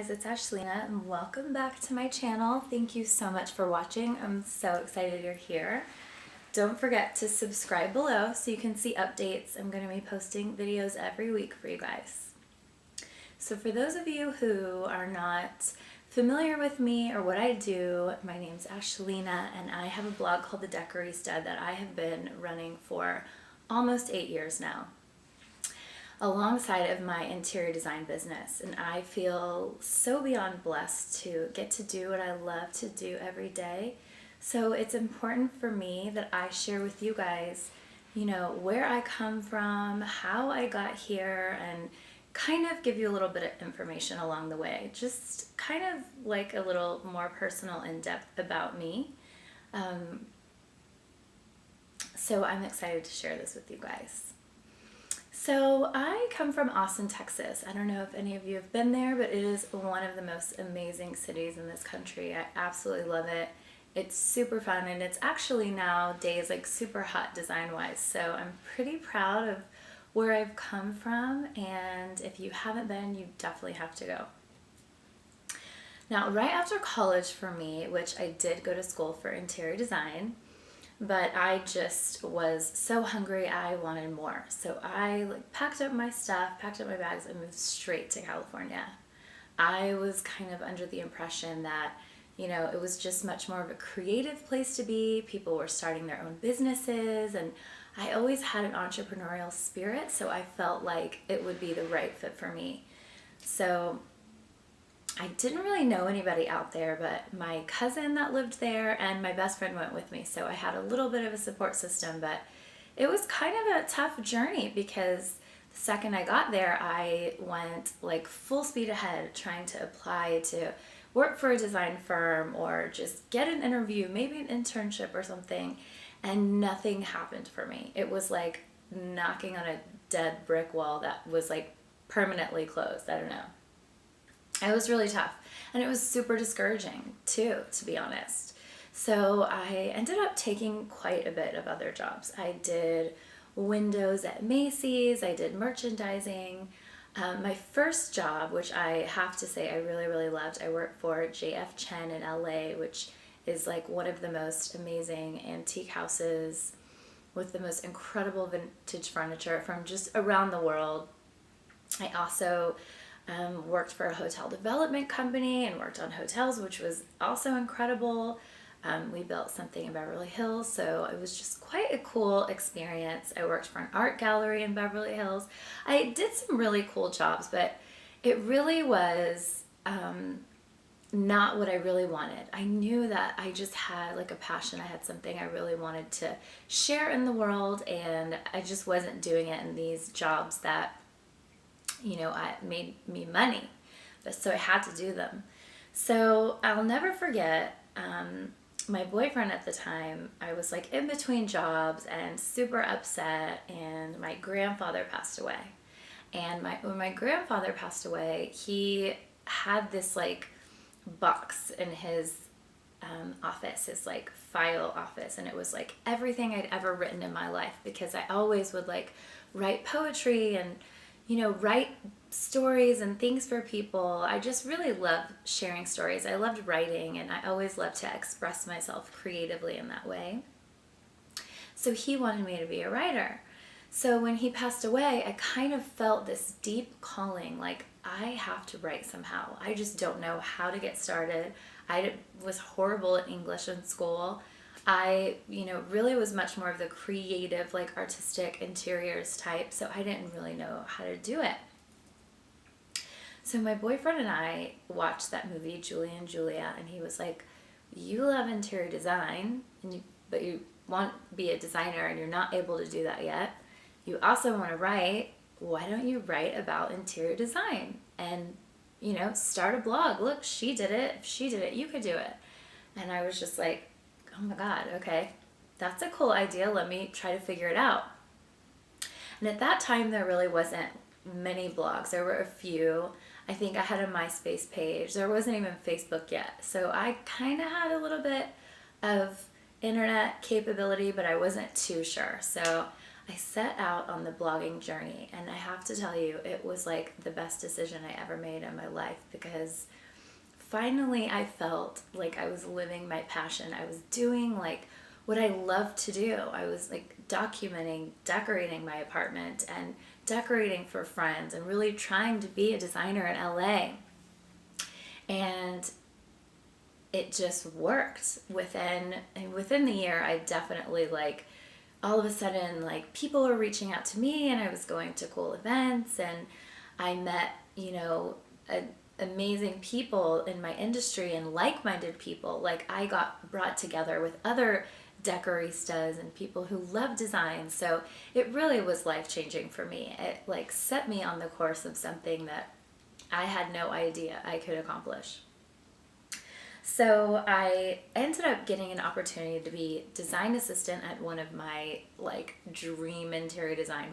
guys, it's Ashlina and welcome back to my channel. Thank you so much for watching. I'm so excited you're here. Don't forget to subscribe below so you can see updates. I'm going to be posting videos every week for you guys. So for those of you who are not familiar with me or what I do, my name's Ashlina and I have a blog called The Decorista that I have been running for almost 8 years now, alongside of my interior design business, and I feel so beyond blessed to get to do what I love to do every day. So it's important for me that I share with you guys, where I come from, how I got here, and kind of give you a little bit of information along the way, just kind of like a little more personal, in-depth about me. So I'm excited to share this with you guys. So I come from Austin, Texas. I don't know if any of you have been there, but it is one of the most amazing cities in this country. I absolutely love it. It's super fun, and it's actually nowadays like super hot design-wise. So I'm pretty proud of where I've come from, and if you haven't been, you definitely have to go. Now, right after college for me, which I did go to school for interior design, but I just was so hungry, I wanted more. So I packed up my stuff, packed up my bags, and moved straight to California. I was kind of under the impression that, it was just much more of a creative place to be. People were starting their own businesses, and I always had an entrepreneurial spirit, so I felt like it would be the right fit for me. So I didn't really know anybody out there, but my cousin that lived there and my best friend went with me. So I had a little bit of a support system, but it was kind of a tough journey because the second I got there, I went like full speed ahead trying to apply to work for a design firm or just get an interview, maybe an internship or something, and nothing happened for me. It was like knocking on a dead brick wall that was like permanently closed. I don't know. It was really tough, and it was super discouraging too, to be honest. So I ended up taking quite a bit of other jobs. I did windows at Macy's, I did merchandising. My first job, which I have to say I really, really loved, I worked for JF Chen in LA, which is like one of the most amazing antique houses with the most incredible vintage furniture from just around the world. I also worked for a hotel development company and worked on hotels, which was also incredible. We built something in Beverly Hills, so it was just quite a cool experience. I worked for an art gallery in Beverly Hills. I did some really cool jobs, but it really was not what I really wanted. I knew that I just had like a passion. I had something I really wanted to share in the world, and I just wasn't doing it in these jobs that I made me money, but so I had to do them. So I'll never forget, my boyfriend at the time, I was like in between jobs and super upset, and my grandfather passed away. And when my grandfather passed away, he had this like box in his office, his like file office, and it was like everything I'd ever written in my life, because I always would like write poetry and write stories and things for people. I just really loved sharing stories. I loved writing, and I always loved to express myself creatively in that way. So he wanted me to be a writer. So when he passed away, I kind of felt this deep calling, like I have to write somehow. I just don't know how to get started. I was horrible at English in school. I, really was much more of the creative, like artistic interiors type, so I didn't really know how to do it. So my boyfriend and I watched that movie, Julie and Julia, and he was like, you love interior design, but you want to be a designer and you're not able to do that yet. You also want to write. Why don't you write about interior design and, start a blog? Look, she did it. If she did it, you could do it. And I was just like, oh my God, okay, that's a cool idea. Let me try to figure it out. And at that time, there really wasn't many blogs. There were a few. I think I had a MySpace page. There wasn't even Facebook yet. So I kind of had a little bit of internet capability, but I wasn't too sure. So I set out on the blogging journey, and I have to tell you, it was like the best decision I ever made in my life, because finally I felt like I was living my passion. I was doing like what I love to do. I was like documenting, decorating my apartment and decorating for friends and really trying to be a designer in LA. And it just worked. Within the year, I definitely like all of a sudden like people were reaching out to me, and I was going to cool events, and I met, amazing people in my industry and like-minded people. Like I got brought together with other decoristas and people who love design. So it really was life-changing for me. It like set me on the course of something that I had no idea I could accomplish. So I ended up getting an opportunity to be design assistant at one of my like dream interior design